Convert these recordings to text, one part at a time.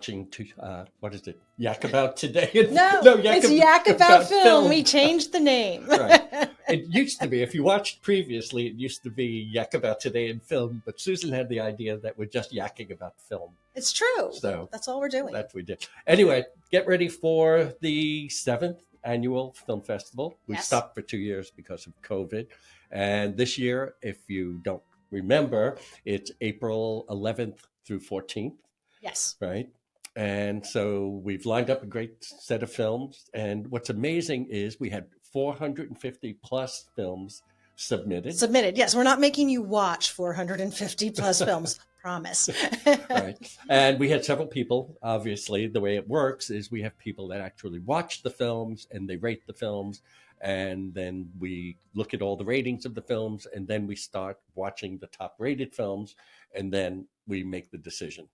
watching, what is it? Yak About Today? No, it's Yak About Film. We changed the name. Right. It used to be, if you watched previously, it used to be Yak About Today in Film, but Susan had the idea that we're just yakking about film. It's true. So that's all we're doing. That we did. Anyway, get ready for the 7th annual film festival. We stopped for 2 years because of COVID. And this year, if you don't remember, it's April 11th through 14th. Yes. Right? And so we've lined up a great set of films. And what's amazing is we had 450 plus films submitted. Yes. We're not making you watch 450 plus films. Promise. Right. And we had several people. Obviously, the way it works is we have people that actually watch the films and they rate the films. And then we look at all the ratings of the films, and then we start watching the top rated films, and then we make the decision.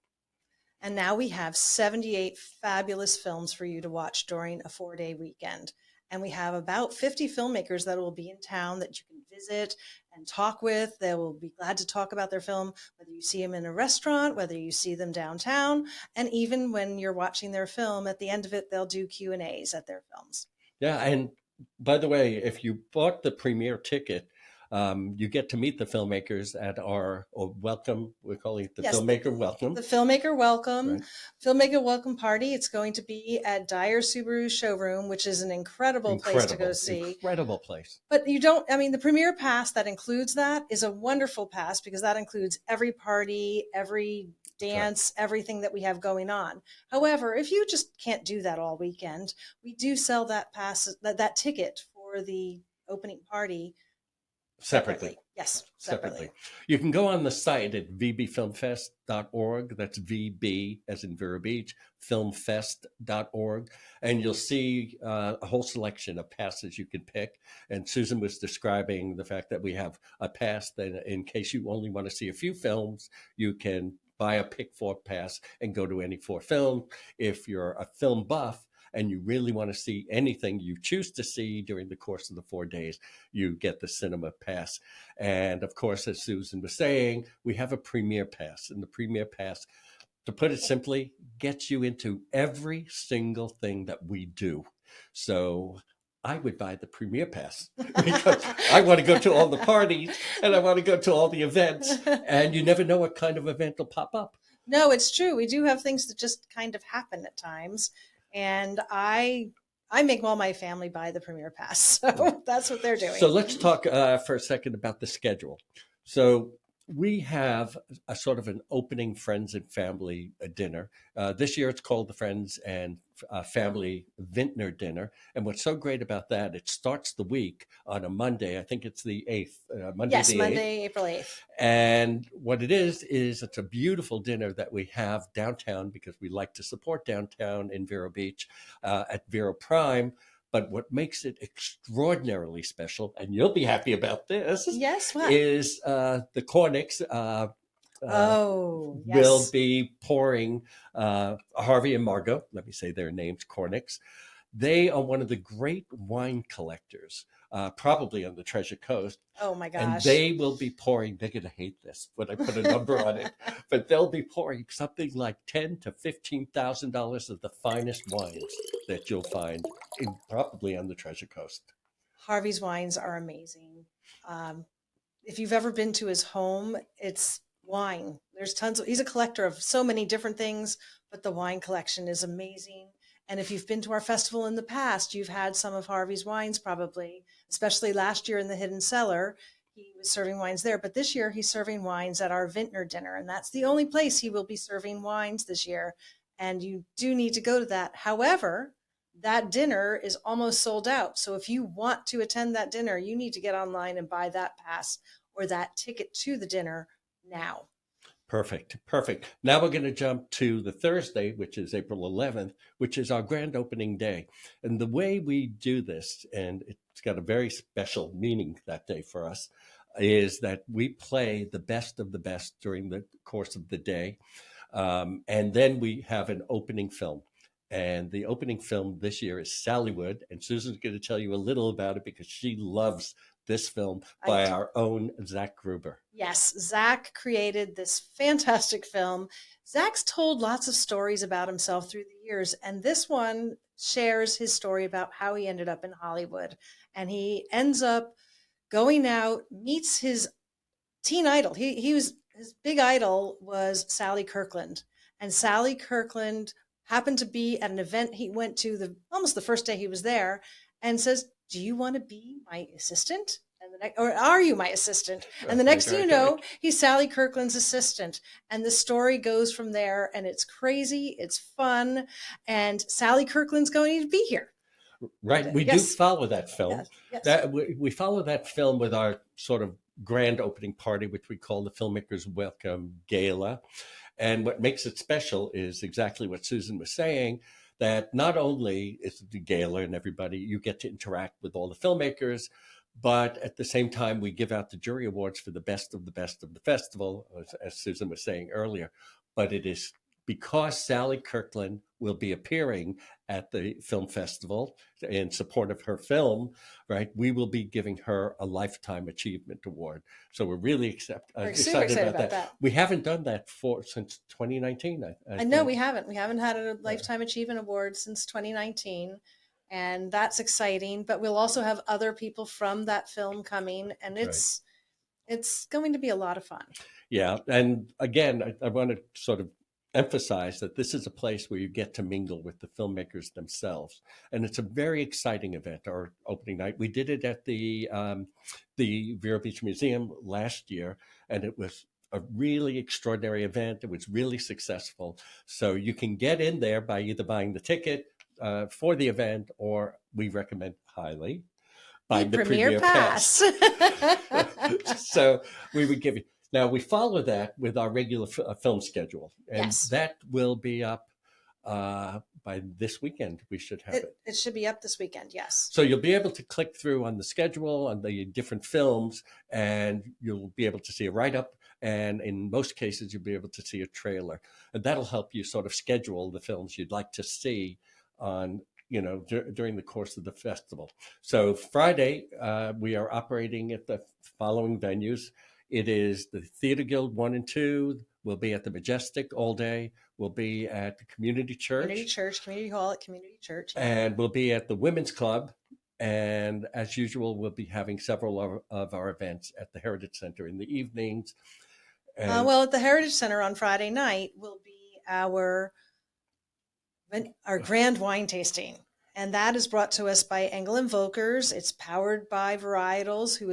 And now we have 78 fabulous films for you to watch during a 4-day weekend. And we have about 50 filmmakers that will be in town that you can visit and talk with. They will be glad to talk about their film, whether you see them in a restaurant, whether you see them downtown, and even when you're watching their film, at the end of it, they'll do Q&As at their films. Yeah, and by the way, if you bought the premiere ticket, you get to meet the filmmakers at our welcome. We're calling it the Filmmaker Welcome. The Filmmaker Welcome. Right. Filmmaker Welcome Party. It's going to be at Dyer Subaru Showroom, which is an incredible place to go see. Incredible place. But the Premiere Pass that includes that is a wonderful pass because that includes every party, every dance, everything that we have going on. However, if you just can't do that all weekend, we do sell that pass, that ticket for the opening party separately. Yes, separately. You can go on the site at vbfilmfest.org. That's VB as in Vero Beach, filmfest.org. And you'll see a whole selection of passes you can pick. And Susan was describing the fact that we have a pass that in case you only want to see a few films, you can buy a pick 4 pass and go to any 4 films. If you're a film buff, and you really want to see anything you choose to see during the course of the 4 days, you get the cinema pass. And of course, as Susan was saying, we have a premiere pass. And the premiere pass, to put it simply, gets you into every single thing that we do. So I would buy the premiere pass because I want to go to all the parties and I want to go to all the events. And you never know what kind of event will pop up. No, it's true. We do have things that just kind of happen at times. And I make all my family buy the Premiere Pass. So that's what they're doing. So let's talk for a second about the schedule. So we have a sort of an opening friends and family dinner. This year it's called the Friends and Family Vintner Dinner. And what's so great about that, it starts the week on a Monday. I think it's the 8th. Monday, April 8th. And what it is it's a beautiful dinner that we have downtown because we like to support downtown in Vero Beach at Vero Prime. But what makes it extraordinarily special, and you'll be happy about this, is the Cornicks will be pouring Harvey and Margot, let me say their names, Cornicks. They are one of the great wine collectors, probably on the Treasure Coast. Oh my gosh. And they will be pouring, they're going to hate this when I put a number on it, but they'll be pouring something like $10,000 to $15,000 of the finest wines that you'll find probably on the Treasure Coast. Harvey's wines are amazing. If you've ever been to his home, it's wine. There's he's a collector of so many different things, but the wine collection is amazing. And if you've been to our festival in the past, you've had some of Harvey's wines probably, especially last year in the Hidden Cellar. He was serving wines there, but this year he's serving wines at our Vintner Dinner, and that's the only place he will be serving wines this year. And you do need to go to that. However, that dinner is almost sold out. So if you want to attend that dinner, you need to get online and buy that pass or that ticket to the dinner now. Perfect. Now we're going to jump to the Thursday, which is April 11th, which is our grand opening day. And the way we do this, and it's got a very special meaning that day for us, is that we play the best of the best during the course of the day. And then we have an opening film. And the opening film this year is Sallywood. And Susan's going to tell you a little about it because she loves this film I by do. our own Zach Gruber. Yes, Zach created this fantastic film. Zach's told lots of stories about himself through the years, and this one shares his story about how he ended up in Hollywood. And he ends up going out, meets his teen idol. He was his big idol was Sally Kirkland, and Sally Kirkland happened to be at an event he went to the almost the first day he was there, and says, "Do you want to be my assistant?" And the next, or are you my assistant? And the next thing you know, he's Sally Kirkland's assistant, and the story goes from there. And it's crazy, it's fun, and Sally Kirkland's going to be here. Right. We do Yes, follow that film. yes, yes. That we follow that film with our sort of grand opening party, which we call the Filmmakers Welcome Gala. And what makes it special is exactly what Susan was saying, that not only is the gala and everybody, you get to interact with all the filmmakers, but at the same time, we give out the jury awards for the best of the best of the festival, as Susan was saying earlier. But it is because Sally Kirkland will be appearing at the film festival in support of her film, right? We will be giving her a Lifetime Achievement Award. So we're really We're super excited about that. We haven't done that since 2019. I know we haven't. We haven't had a Lifetime Achievement Award since 2019, and that's exciting. But we'll also have other people from that film coming, and it's going to be a lot of fun. Yeah, and again, I want to sort of emphasize that this is a place where you get to mingle with the filmmakers themselves, and it's a very exciting event. Our opening night, we did it at the Vero Beach Museum last year, and it was a really extraordinary event. It was really successful. So you can get in there by either buying the ticket for the event, or we recommend highly buying the Premier Pass. So we would give you. Now we follow that with our regular film schedule, and Yes. that will be up by this weekend. We should have it. It should be up this weekend. Yes. So you'll be able to click through on the schedule on the different films, and you'll be able to see a write-up. And in most cases, you'll be able to see a trailer, and that'll help you sort of schedule the films you'd like to see on during the course of the festival. So Friday, we are operating at the following venues. It is the Theater Guild 1 and 2. We'll be at the Majestic all day. We'll be at the Community Church. Community Hall at Community Church. Yeah. And we'll be at the Women's Club. And as usual, we'll be having several of our events at the Heritage Center in the evenings. Well, at the Heritage Center on Friday night will be our grand wine tasting. And that is brought to us by Engel and Volkers. It's powered by Varietals, who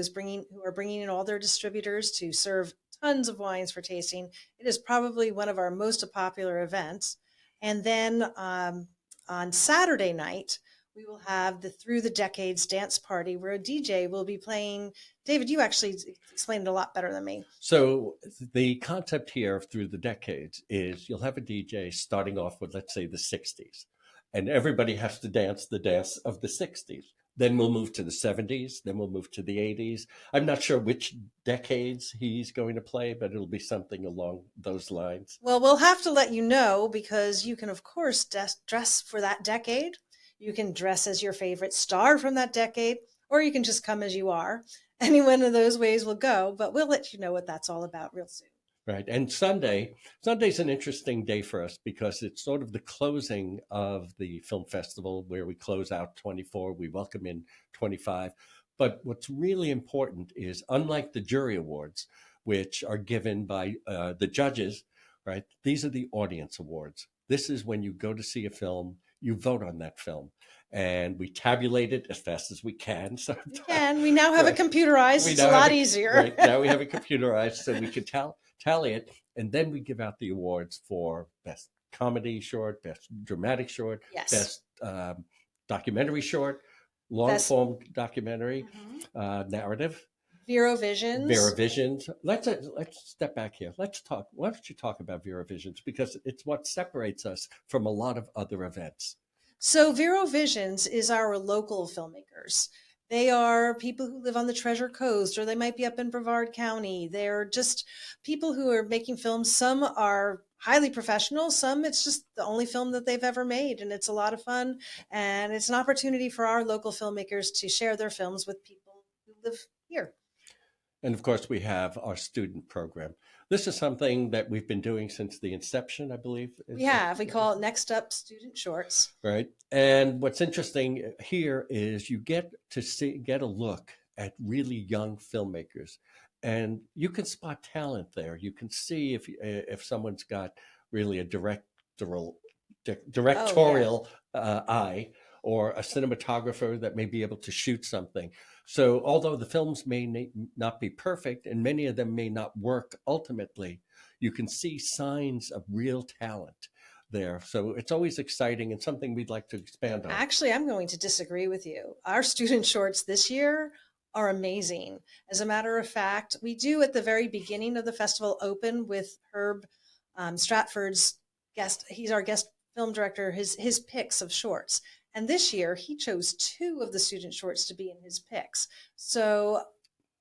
are bringing in all their distributors to serve tons of wines for tasting. It is probably one of our most popular events. And then on Saturday night, we will have the Through the Decades dance party, where a DJ will be playing. David, you actually explained it a lot better than me. So the concept here of Through the Decades is you'll have a DJ starting off with, let's say, the 60s. And everybody has to dance the dance of the 60s. Then we'll move to the 70s. Then we'll move to the 80s. I'm not sure which decades he's going to play, but it'll be something along those lines. Well, we'll have to let you know, because you can, of course, dress for that decade. You can dress as your favorite star from that decade, or you can just come as you are. Any one of those ways will go, but we'll let you know what that's all about real soon. Right. And Sunday's an interesting day for us because it's sort of the closing of the film festival, where we close out 24, we welcome in 25. But what's really important is, unlike the jury awards, which are given by the judges, right? These are the audience awards. This is when you go to see a film, you vote on that film, and we tabulate it as fast as we can. So we now have it computerized. It's a lot easier. Right, now we have it computerized, so we can tally it, and then we give out the awards for best comedy short, best dramatic short, yes, best documentary short, long form documentary, narrative. Vero Visions. Let's step back here. Let's talk. Why don't you talk about Vero Visions, because it's what separates us from a lot of other events. So Vero Visions is our local filmmakers. They are people who live on the Treasure Coast, or they might be up in Brevard County. They're just people who are making films. Some are highly professional. Some, it's just the only film that they've ever made. And it's a lot of fun. And it's an opportunity for our local filmmakers to share their films with people who live here. And of course, we have our student program. This is something that we've been doing since the inception, I believe. We call it Next Up Student Shorts. Right. And what's interesting here is you get to get a look at really young filmmakers, and you can spot talent there. You can see if someone's got really a Oh, yeah. directorial eye, or a cinematographer that may be able to shoot something. So, although the films may not be perfect and many of them may not work ultimately, you can see signs of real talent there. So, it's always exciting and something we'd like to expand on. Actually, I'm going to disagree with you. Our student shorts this year are amazing. As a matter of fact, we do at the very beginning of the festival open with Herb Stratford's guest. He's our guest film director, his picks of shorts. And this year he chose 2 of the student shorts to be in his picks. So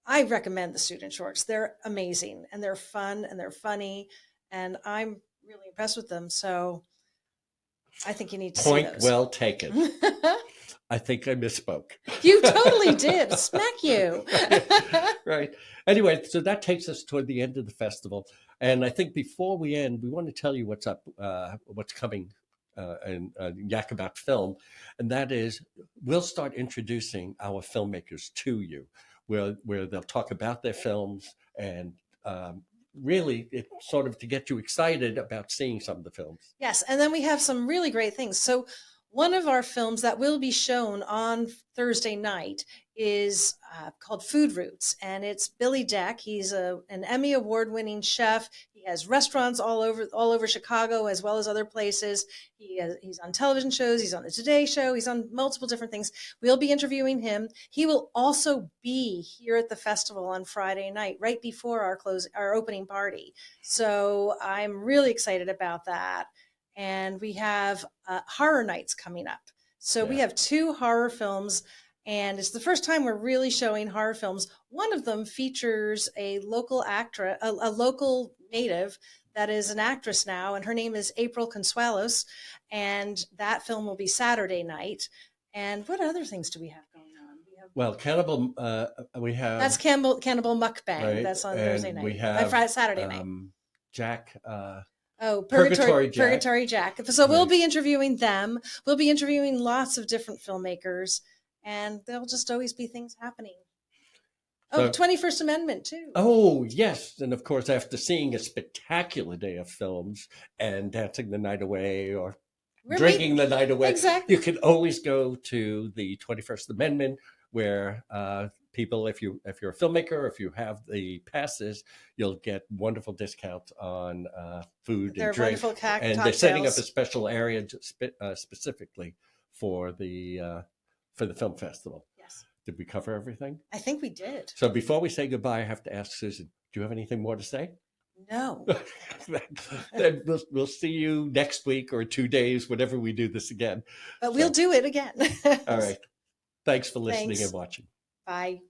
I recommend the student shorts. They're amazing and they're fun and they're funny. And I'm really impressed with them. So I think you need to see Point those. well taken. I think I misspoke. You totally did. Smack you. Right. Anyway, so that takes us toward the end of the festival. And I think before we end, we want to tell you what's up, what's coming, and yak about film. And that is, we'll start introducing our filmmakers to you, where they'll talk about their films, and really it's sort of to get you excited about seeing some of the films. Yes, and then we have some really great things. So one of our films that will be shown on Thursday night is called Food Roots, and it's Billy Deck. He's an Emmy award-winning chef. He has restaurants all over Chicago as well as other places. He's on television shows. He's on the Today Show. He's on multiple different things. We'll be interviewing him. He will also be here at the festival on Friday night, right before our opening party. So I'm really excited about that. And we have horror nights coming up. So we have 2 horror films, and it's the first time we're really showing horror films. One of them features a local actress, a local native that is an actress now, and her name is April Consuelos. And that film will be Saturday night. And what other things do we have going on? Well, Cannibal, we have... That's Cannibal Mukbang. Right? That's on And Thursday night. we have Saturday night. Jack... Purgatory Jack. So we'll Right. be interviewing them. We'll be interviewing lots of different filmmakers, and there'll just always be things happening. Oh, So- 21st Amendment, too. Oh, yes. And of course, after seeing a spectacular day of films and dancing the night away, or drinking the night away, Exactly. you can always go to the 21st Amendment, where people, if you're a filmmaker, if you have the passes, you'll get wonderful discounts on food They're and drink. wonderful And cocktails. they're setting up a special area specifically for the film festival. Yes, Did we cover everything? I think we did. So before we say goodbye, I have to ask Susan, do you have anything more to say? No. Then we'll see you next week or 2 days, whenever we do this again. But we'll do it again. All right. Thanks for listening Thanks. and watching. Bye.